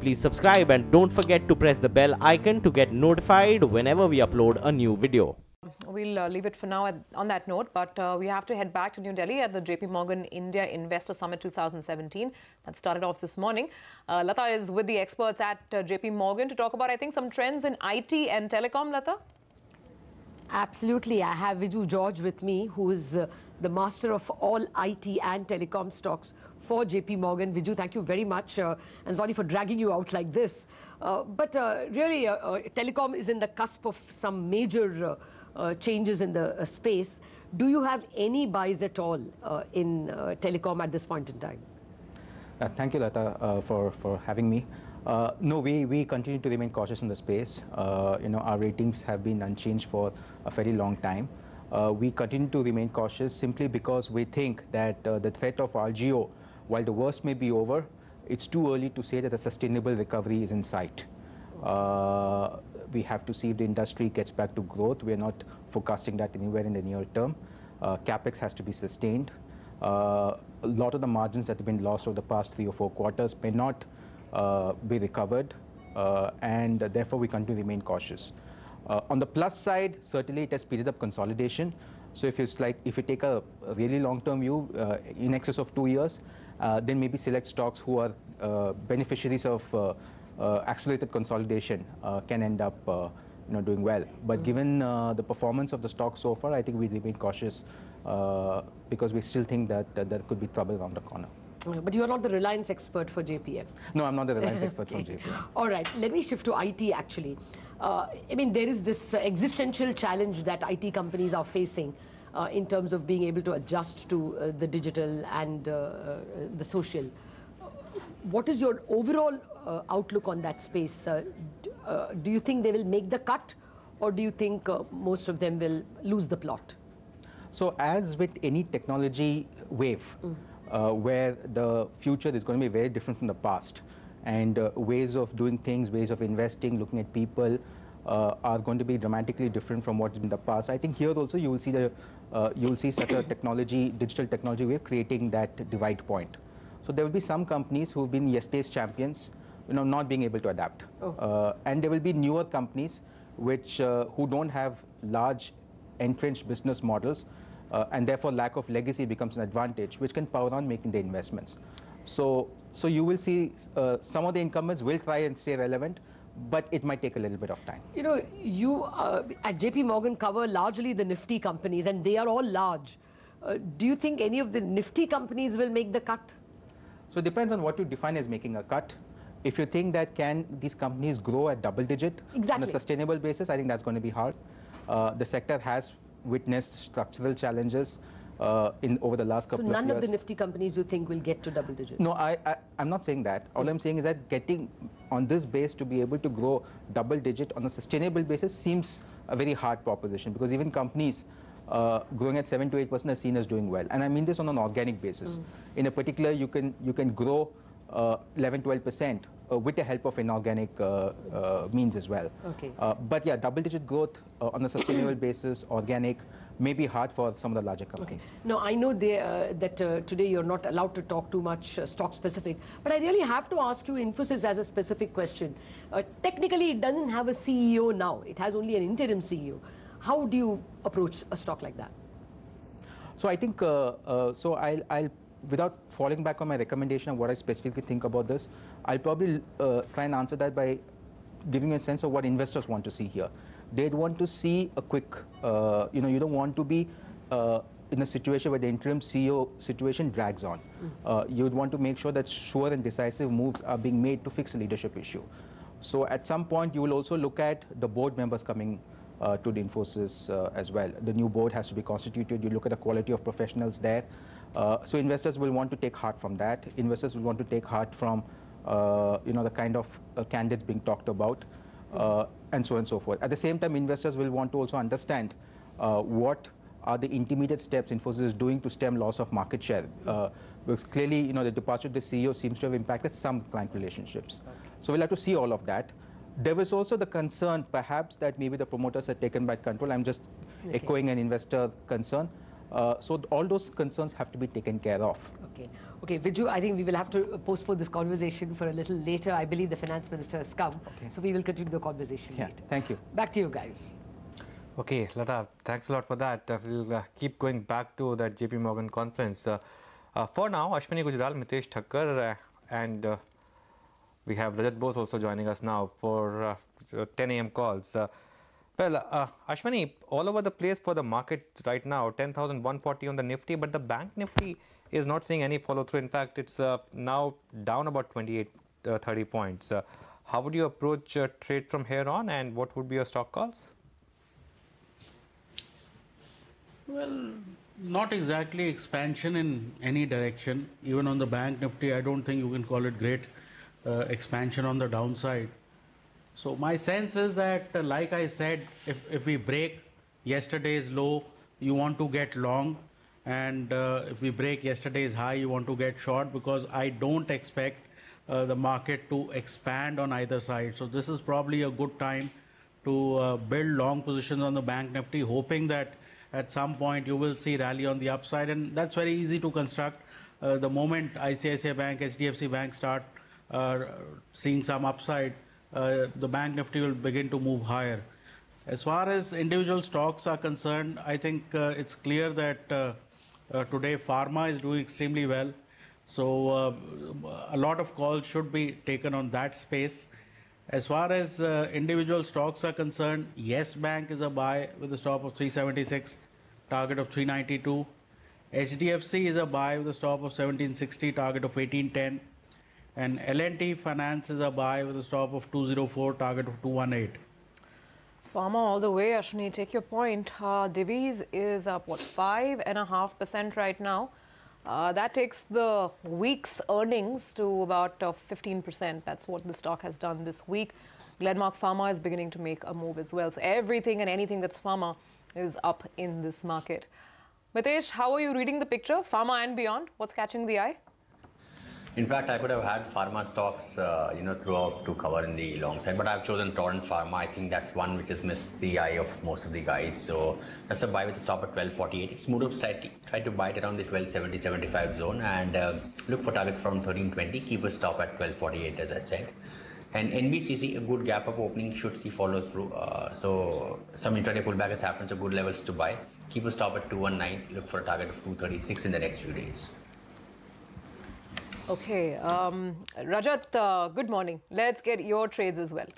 please subscribe and don't forget to press the bell icon to get notified whenever we upload a new video. We'll leave it for now on that note, but we have to head back to New Delhi at the JP Morgan India Investor Summit 2017 that started off this morning. Lata is with the experts at JP Morgan to talk about, I think, some trends in IT and telecom. Lata? Absolutely. I have Viju George with me, who is the master of all IT and telecom stocks for JP Morgan. Viju, thank you very much. And sorry for dragging you out like this. But really, telecom is in the cusp of some major changes in the space. Do you have any buys at all in telecom at this point in time? Thank you, Lata, for having me. No, we continue to remain cautious in the space. Our ratings have been unchanged for a very long time. We continue to remain cautious simply because we think that the threat of RGO, while the worst may be over, it's too early to say that a sustainable recovery is in sight. We have to see if the industry gets back to growth. We are not forecasting that anywhere in the near term. CapEx has to be sustained. A lot of the margins that have been lost over the past 3 or 4 quarters may not be recovered, and therefore we continue to remain cautious. On the plus side, certainly it has speeded up consolidation. So if you take a really long-term view, in excess of 2 years, then maybe select stocks who are beneficiaries of accelerated consolidation can end up doing well. But given the performance of the stock so far, I think we remain cautious because we still think that there could be trouble around the corner. But you are not the Reliance expert for JPM. No, I'm not the Reliance expert from JPM. All right, let me shift to IT actually. I mean, there is this existential challenge that IT companies are facing in terms of being able to adjust to the digital and the social. What is your overall outlook on that space? Do you think they will make the cut, or do you think most of them will lose the plot? So as with any technology wave, where the future is going to be very different from the past, and ways of doing things, ways of investing, looking at people are going to be dramatically different from what's been in the past. I think here also you will see such a digital technology wave creating that divide point. So there will be some companies who have been yesterday's champions, not being able to adapt, and there will be newer companies who don't have large entrenched business models, and therefore lack of legacy becomes an advantage, which can power on making the investments. So you will see some of the incumbents will try and stay relevant, but it might take a little bit of time. You at JP Morgan cover largely the nifty companies, and they are all large. Do you think any of the nifty companies will make the cut? So it depends on what you define as making a cut. If you think that can these companies grow at double digit on a sustainable basis, I think that's going to be hard. The sector has witnessed structural challenges over the last couple of years. So none of the nifty companies you think will get to double digit? No, I'm not saying that. All I'm saying is that getting on this base to be able to grow double digit on a sustainable basis seems a very hard proposition, because even companies growing at 7 to 8% are seen as doing well. And I mean this on an organic basis. In a particular, you can grow 11-12% with the help of inorganic means as well. Okay. But yeah, double-digit growth on a sustainable basis, organic, may be hard for some of the larger companies. Okay. Now, I know that today you're not allowed to talk too much stock-specific, but I really have to ask you Infosys as a specific question. Technically, it doesn't have a CEO now. It has only an interim CEO. How do you approach a stock like that? So I think, I'll without falling back on my recommendation of what I specifically think about this, I'll probably try and answer that by giving you a sense of what investors want to see here. They'd want to see a quick, you don't want to be in a situation where the interim CEO situation drags on. You'd want to make sure that sure and decisive moves are being made to fix a leadership issue. So at some point, you will also look at the board members coming to the Infosys as well. The new board has to be constituted. You look at the quality of professionals there. So investors will want to take heart from that. Investors will want to take heart from the kind of candidates being talked about, and so on and so forth. At the same time, investors will want to also understand what are the intermediate steps Infosys is doing to stem loss of market share. Because clearly, the departure of the CEO seems to have impacted some client relationships. Okay. So we'll have to see all of that. There was also the concern, perhaps, that maybe the promoters had taken back control. I'm just echoing an investor concern. So all those concerns have to be taken care of. Okay. Okay, Viju, I think we will have to postpone this conversation for a little later. I believe the finance minister has come, so we will continue the conversation later. Thank you. Back to you guys. Okay, Lata, thanks a lot for that. We'll keep going back to that JP Morgan conference. For now, Ashwini Gujral, Mitessh Thakkar, and we have Rajat Bose also joining us now for 10 a.m. calls. Ashwini, all over the place for the market right now, 10,140 on the Nifty, but the Bank Nifty is not seeing any follow-through. In fact, it's now down about 30 points. How would you approach trade from here on, and what would be your stock calls? Well, not exactly expansion in any direction. Even on the Bank Nifty, I don't think you can call it great expansion on the downside. So my sense is that, like I said, if we break yesterday's low, you want to get long. And if we break yesterday's high, you want to get short, because I don't expect the market to expand on either side. So this is probably a good time to build long positions on the Bank Nifty, hoping that at some point you will see rally on the upside, and that's very easy to construct. The moment ICICI Bank, HDFC Bank start seeing some upside, the Bank Nifty will begin to move higher. As far as individual stocks are concerned, I think it's clear that today pharma is doing extremely well. So a lot of calls should be taken on that space. As far as individual stocks are concerned, Yes Bank is a buy with a stop of 376, target of 392. HDFC is a buy with a stop of 1760, target of 1810. And L&T Finance is a buy with a stop of 204, target of 218. Pharma all the way, Ashwini, take your point. Divi's is up, what, 5.5% right now. That takes the week's earnings to about 15%. That's what the stock has done this week. Glenmark Pharma is beginning to make a move as well. So everything and anything that's pharma is up in this market. Mitessh, how are you reading the picture? Pharma and beyond, what's catching the eye? In fact, I could have had pharma stocks, throughout to cover in the long side, but I've chosen Torrent Pharma. I think that's one which has missed the eye of most of the guys. So that's a buy with a stop at 1248. It's moved up slightly. Try to buy it around the 1270-75 zone and look for targets from 1320. Keep a stop at 1248, as I said. And NBCC, a good gap up opening, should see follow through. So some intraday pullback has happened, so good levels to buy. Keep a stop at 219. Look for a target of 236 in the next few days. Okay, Rajat, good morning. Let's get your trades as well.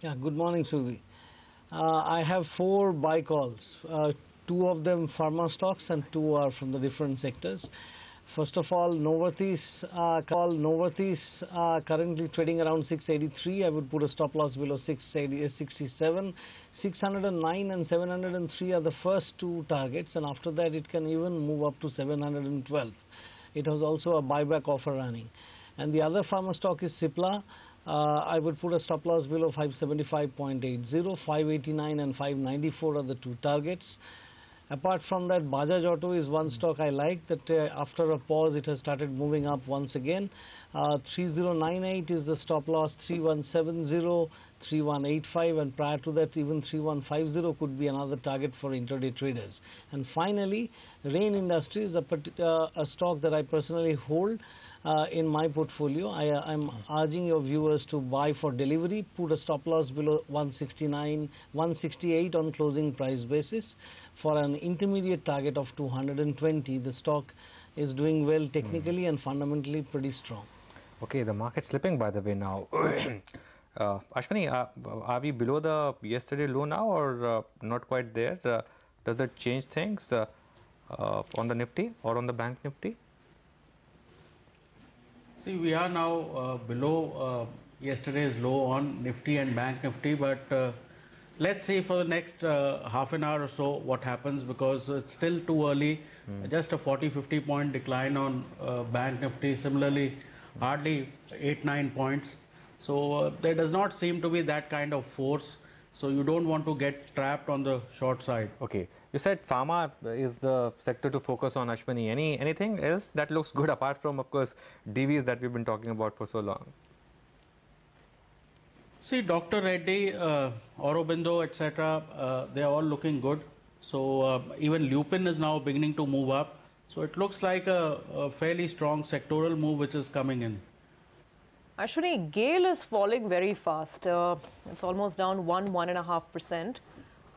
Yeah, good morning, Suvi. I have 4 buy calls. 2 of them pharma stocks and 2 are from the different sectors. First of all, Novartis currently trading around 683. I would put a stop loss below 667. 609 and 703 are the first 2 targets, and after that it can even move up to 712. It has also a buyback offer running. And the other pharma stock is Cipla. I would put a stop loss below 575.80. 589 and 594 are the 2 targets. Apart from that, Bajaj Auto is one stock I like, that after a pause it has started moving up once again. 3098 is the stop loss, 3170, 3185, and prior to that even 3150 could be another target for intraday traders. And finally, Rain Industries, a stock that I personally hold in my portfolio. I'm urging your viewers to buy for delivery, put a stop loss below 169, 168 on closing price basis for an intermediate target of 220. The stock is doing well technically and fundamentally pretty strong. Okay, the market's slipping by the way now. Ashwini, are we below the yesterday low now or not quite there? Does that change things on the Nifty or on the Bank Nifty? See, we are now below yesterday's low on Nifty and Bank Nifty, but let's see for the next half an hour or so what happens, because it's still too early. Just a 40-50 point decline on Bank Nifty. Similarly, hardly 8-9 points. So there does not seem to be that kind of force. So you don't want to get trapped on the short side. Okay. You said pharma is the sector to focus on, Ashwini. Anything else that looks good apart from, of course, DVs that we've been talking about for so long? See, Dr. Reddy, Aurobindo, etc., they are all looking good. So even Lupin is now beginning to move up. So it looks like a fairly strong sectoral move which is coming in. Ashwini, GAIL is falling very fast. It's almost down 1.5%.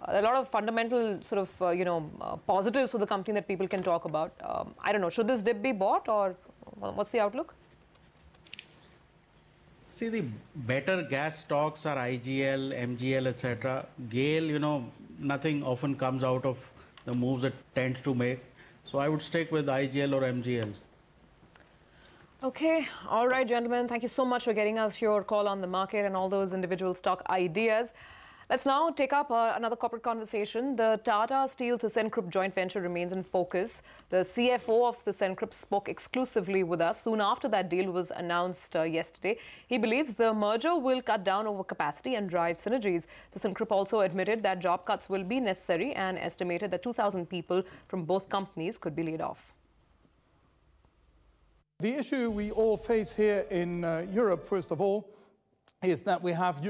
A lot of fundamental sort of, positives for the company that people can talk about. I don't know, should this dip be bought or what's the outlook? See, the better gas stocks are IGL, MGL, etc. GAIL, nothing often comes out of the moves it tends to make. So I would stick with IGL or MGL. Okay. All right, gentlemen. Thank you so much for getting us your call on the market and all those individual stock ideas. Let's now take up another corporate conversation. The Tata Steel ThyssenKrupp joint venture remains in focus. The CFO of ThyssenKrupp spoke exclusively with us soon after that deal was announced yesterday. He believes the merger will cut down overcapacity and drive synergies. ThyssenKrupp also admitted that job cuts will be necessary and estimated that 2,000 people from both companies could be laid off. The issue we all face here in Europe, first of all, is that we have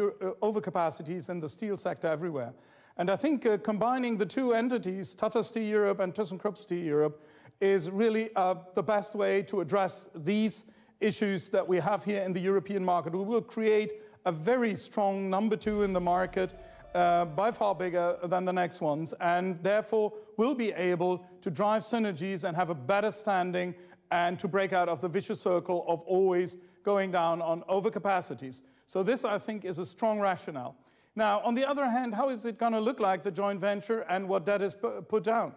overcapacities in the steel sector everywhere. And I think combining the two entities, Tata Steel Europe and ThyssenKrupp Steel Europe, is really the best way to address these issues that we have here in the European market. We will create a very strong number two in the market, by far bigger than the next ones, and therefore will be able to drive synergies and have a better standing and to break out of the vicious circle of always going down on overcapacities. So this, I think, is a strong rationale. Now, on the other hand, how is it going to look like, the joint venture, and what debt is put down?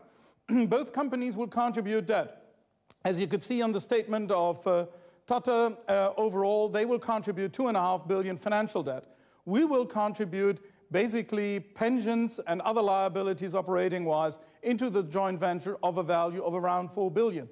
Both companies will contribute debt. As you could see on the statement of Tata, overall, they will contribute 2.5 billion financial debt. We will contribute basically pensions and other liabilities operating-wise into the joint venture of a value of around 4 billion.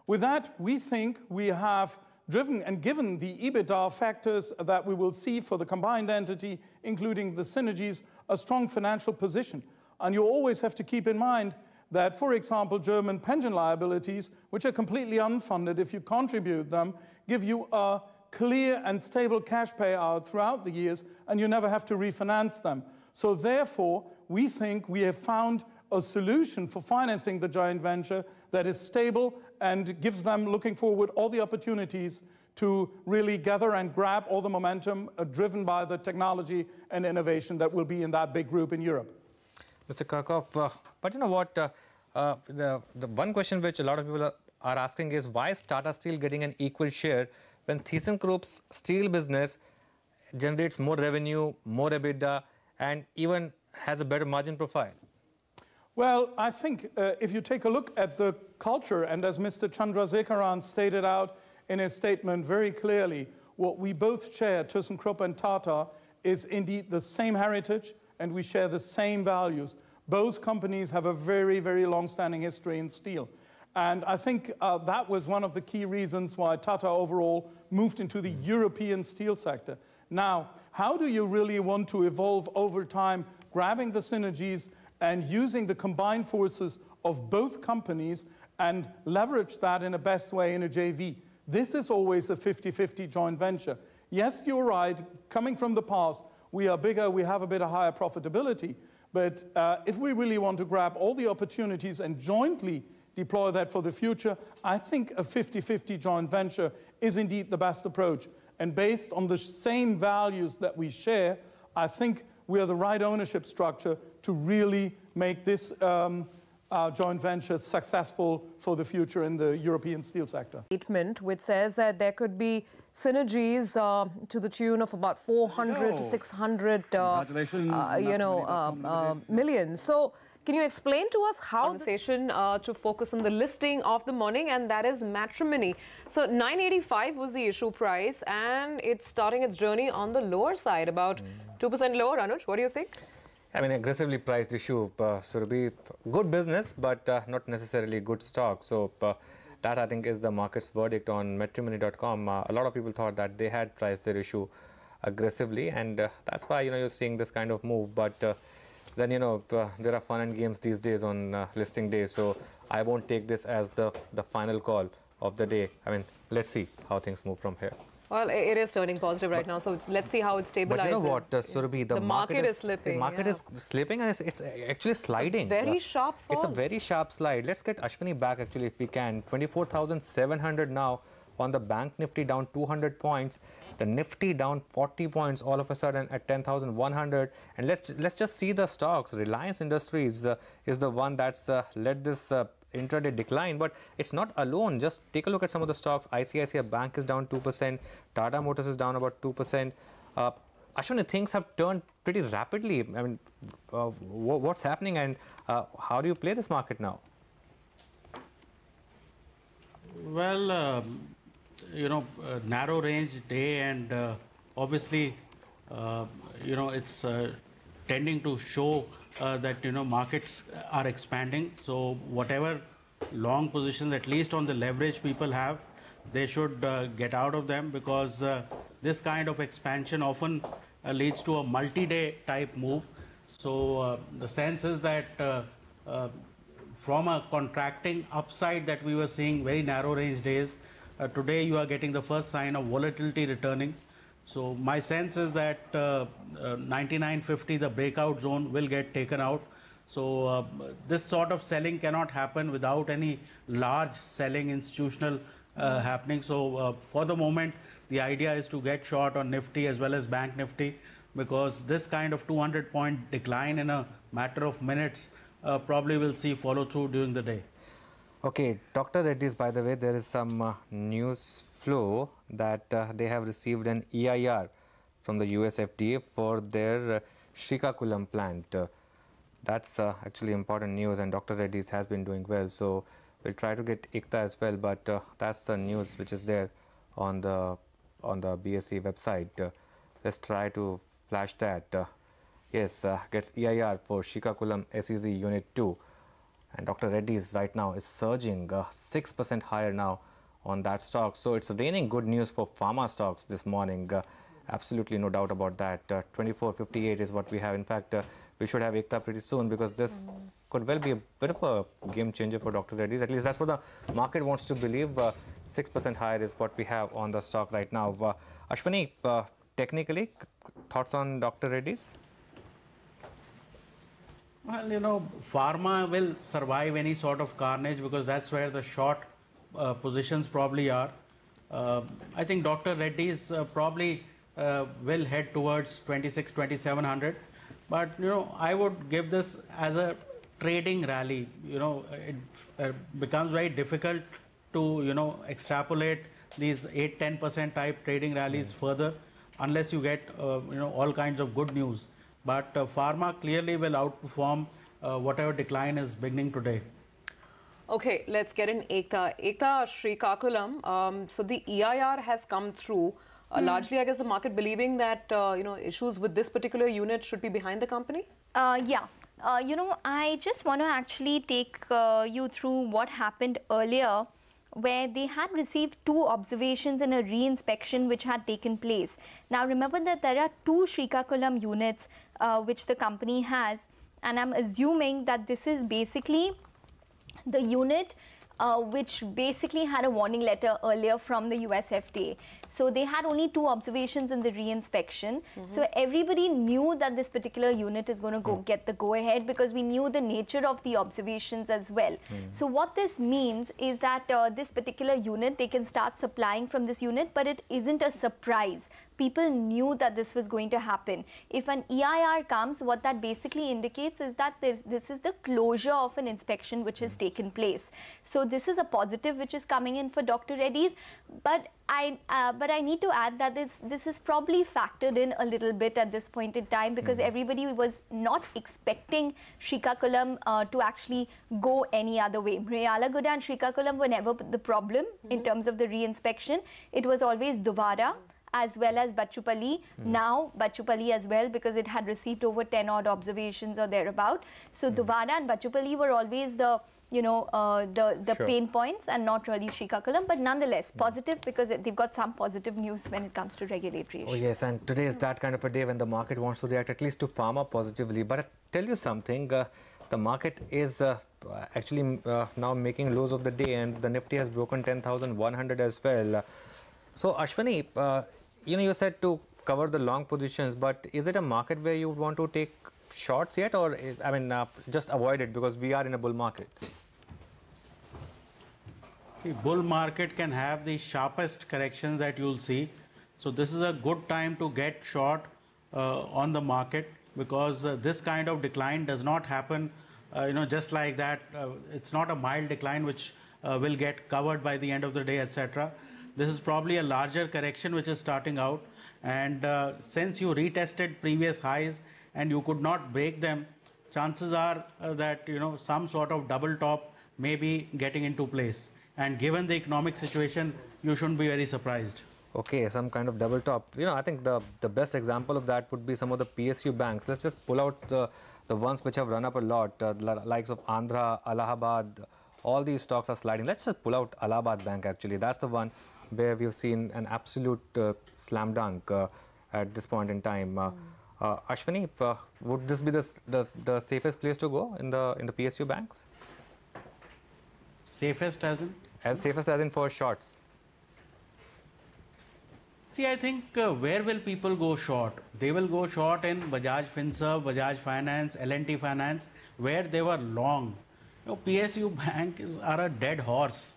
With that, we think we have driven and given the EBITDA factors that we will see for the combined entity, including the synergies, a strong financial position. And you always have to keep in mind that, for example, German pension liabilities, which are completely unfunded, if you contribute them, give you a clear and stable cash payout throughout the years, and you never have to refinance them. So therefore, we think we have found a solution for financing the joint venture that is stable and gives them, looking forward, all the opportunities to really gather and grab all the momentum driven by the technology and innovation that will be in that big group in Europe. Mr. Kirchhoff, but you know what, the one question which a lot of people are asking is, why is Tata Steel getting an equal share when ThyssenKrupp's steel business generates more revenue, more EBITDA, and even has a better margin profile? Well, I think if you take a look at the culture, and as Mr. Chandrasekaran stated out in his statement very clearly, what we both share, ThyssenKrupp and Tata, is indeed the same heritage, and we share the same values. Both companies have a very, very long-standing history in steel. And I think that was one of the key reasons why Tata overall moved into the European steel sector. Now, how do you really want to evolve over time, grabbing the synergies and using the combined forces of both companies and leverage that in a best way in a JV? This is always a 50-50 joint venture. Yes, you're right, coming from the past, we are bigger, we have a bit of higher profitability, but if we really want to grab all the opportunities and jointly deploy that for the future, I think a 50-50 joint venture is indeed the best approach. And based on the same values that we share, I think we are the right ownership structure to really make this joint venture successful for the future in the European steel sector. Statement which says that there could be synergies to the tune of about 400 to 600 million. So can you explain to us how conversation to focus on the listing of the morning, and that is matrimony. So 985 was the issue price, and it's starting its journey on the lower side, about 2% lower. Anuj, what do you think? I mean, aggressively priced issue. So it'll be good business, but not necessarily good stock. So that, I think, is the market's verdict on matrimony.com. A lot of people thought that they had priced their issue aggressively, and that's why, you're seeing this kind of move. But then, there are fun and games these days on listing day. So I won't take this as the final call of the day. I mean, let's see how things move from here. Well, it is turning positive right now, so let's see how it stabilizes. But you know what, Surabhi, the market is slipping. The market is slipping, and it's actually sliding. It's a very sharp fall. It's a very sharp slide. Let's get Ashwini back, actually, if we can. 24,700 now on the Bank Nifty, down 200 points. The Nifty down 40 points all of a sudden at 10,100. And let's just see the stocks. Reliance Industries is the one that's led this intraday decline, but it's not alone. Just take a look at some of the stocks. ICICI Bank is down 2%. Tata Motors is down about 2%. Ashwini, things have turned pretty rapidly. I mean, what's happening, and how do you play this market now? Well, you know, narrow range day, and obviously, you know, it's tending to show that, you know, markets are expanding. So whatever long positions, at least on the leverage people have, they should get out of them, because this kind of expansion often leads to a multi-day type move. So the sense is that from a contracting upside that we were seeing very narrow range days, today you are getting the first sign of volatility returning. So my sense is that 99.50, the breakout zone, will get taken out. So this sort of selling cannot happen without any large selling institutional happening. So for the moment, the idea is to get short on Nifty as well as Bank Nifty, because this kind of 200-point decline in a matter of minutes probably will see follow through during the day. Okay, Dr. Reddy's, by the way, there is some news flow that they have received an EIR from the US FDA for their Srikakulam plant. That's actually important news, and Dr. Reddy's has been doing well. So we'll try to get ICTA as well, but that's the news which is there on the BSE website. Let's try to flash that. Yes, gets EIR for Srikakulam SEZ Unit 2. And Dr. Reddy's right now is surging 6% higher now on that stock. So it's raining good news for pharma stocks this morning. Absolutely no doubt about that. 24.58 is what we have. In fact, we should have ICTA pretty soon, because this could well be a bit of a game changer for Dr. Reddy's. At least that's what the market wants to believe. 6% higher is what we have on the stock right now. Ashwini, technically, thoughts on Dr. Reddy's? Well, you know, pharma will survive any sort of carnage, because that's where the short positions probably are. I think Dr. Reddy's probably will head towards 26,000-2700. But, you know, I would give this as a trading rally. You know, it becomes very difficult to, you know, extrapolate these 8-10% type trading rallies further, unless you get, you know, all kinds of good news. But pharma clearly will outperform whatever decline is beginning today. Okay, let's get in ICTA. ICTA Srikakulam, so the EIR has come through. Largely, I guess the market believing that, you know, issues with this particular unit should be behind the company? Yeah. You know, I just want to actually take you through what happened earlier, where they had received 2 observations and a re-inspection which had taken place. Now remember that there are 2 Srikakulam units which the company has, and I'm assuming that this is basically the unit which basically had a warning letter earlier from the US FDA. So they had only 2 observations in the re-inspection. So everybody knew that this particular unit is going to get the go-ahead, because we knew the nature of the observations as well. So what this means is that this particular unit, they can start supplying from this unit, but it isn't a surprise. People knew that this was going to happen. If an EIR comes, what that basically indicates is that this is the closure of an inspection which has taken place. So this is a positive which is coming in for Dr. Reddy's, but I need to add that this is probably factored in a little bit at this point in time, because everybody was not expecting Srikakulam to actually go any other way. Rayalaguda and Srikakulam were never the problem in terms of the re-inspection. It was always Duvara as well as Bachupalli. Now Bachupalli as well, because it had received over 10 odd observations or thereabout. So Duvara and Bachupalli were always the, you know, the pain points, and not really Srikakulam, but nonetheless positive, because they've got some positive news when it comes to regulatory issues. Oh yes, and today is that kind of a day when the market wants to react at least to pharma positively. But I tell you something, the market is actually now making lows of the day, and the Nifty has broken 10,100 as well. So Ashwini, you said to cover the long positions, but is it a market where you want to take shorts yet, or just avoid it because we are in a bull market? See, bull market can have the sharpest corrections that you'll see. So this is a good time to get short on the market, because this kind of decline does not happen, just like that. It's not a mild decline which will get covered by the end of the day, etc. This is probably a larger correction which is starting out, and since you retested previous highs and you could not break them, chances are that some sort of double top may be getting into place. And given the economic situation, you shouldn't be very surprised. Okay, some kind of double top. I think the best example of that would be some of the PSU banks. Let's just pull out the ones which have run up a lot, the likes of Andhra, Allahabad. All these stocks are sliding. Let's just pull out Allahabad Bank actually. That's the one where we've seen an absolute slam dunk at this point in time. Ashwini, would this be the safest place to go in the PSU banks? Safest as in? As safest as in for shorts. See, I think where will people go short? They will go short in Bajaj Finserv, Bajaj Finance, L&T Finance, where they were long. PSU banks are a dead horse.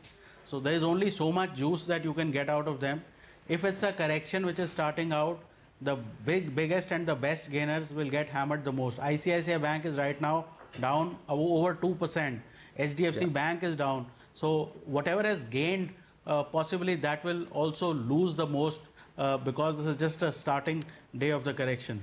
So there is only so much juice that you can get out of them. If it's a correction which is starting out, the biggest and the best gainers will get hammered the most. ICICI Bank is right now down over 2%. HDFC Bank is down. So whatever has gained, possibly that will also lose the most, because this is just a starting day of the correction.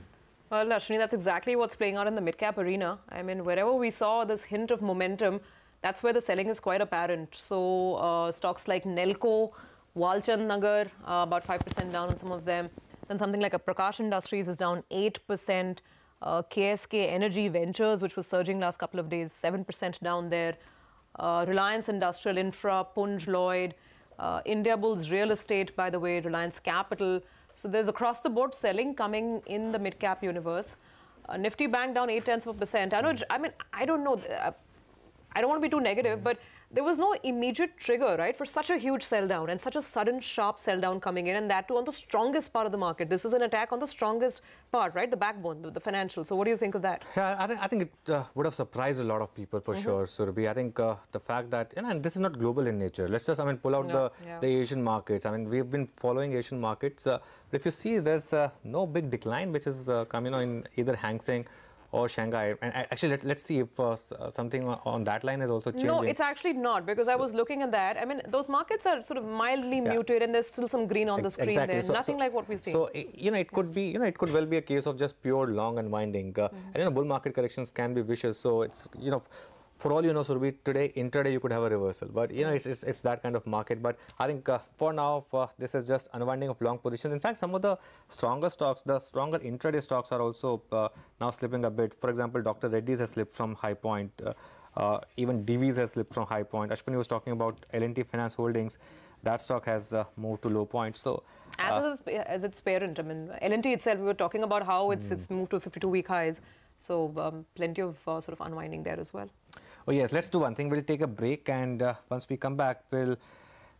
Well, Ashwini, that's exactly what's playing out in the mid-cap arena. I mean, wherever we saw this hint of momentum, that's where the selling is quite apparent. So stocks like Nelco, Walchand Nagar, about 5% down on some of them. Then something like a Prakash Industries is down 8%. KSK Energy Ventures, which was surging last couple of days, 7% down there. Reliance Industrial Infra, Punj Lloyd, India Bulls Real Estate, by the way, Reliance Capital. So there's across the board selling coming in the mid-cap universe. Nifty Bank down 0.8%. I don't know. I don't want to be too negative, but there was no immediate trigger, right, for such a huge sell down and such a sudden sharp sell down coming in, and that too on the strongest part of the market. This is an attack on the strongest part, right, the backbone, the financial. So what do you think of that? Yeah, I think it would have surprised a lot of people for sure, Surabhi. I think the fact that, and this is not global in nature. Let's just, pull out the Asian markets. We've been following Asian markets, but if you see, there's no big decline which is coming in either Hang Seng or Shanghai. And actually, let's see if something on that line is also changing. No, it's actually not, because I was looking at that. Those markets are sort of mildly muted, and there's still some green on the screen there. So, nothing like what we've seen. So, it could be, it could well be a case of just pure long unwinding. And, bull market corrections can be vicious. So, it's, for all you know, Surabhi, today, intraday, you could have a reversal. But, it's that kind of market. But I think for now, this is just unwinding of long positions. In fact, some of the stronger stocks, the stronger intraday stocks are also now slipping a bit. For example, Dr. Reddy's has slipped from high point. Even DV's has slipped from high point. Ashwini was talking about L&T Finance Holdings. That stock has moved to low point. So, as its parent, L&T itself, we were talking about how it's moved to 52-week highs. So plenty of sort of unwinding there as well. Oh yes, let's do one thing. We'll take a break, and once we come back, we'll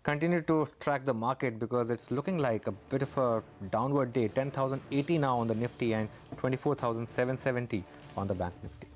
continue to track the market, because it's looking like a bit of a downward day. 10,080 now on the Nifty and 24,770 on the Bank Nifty.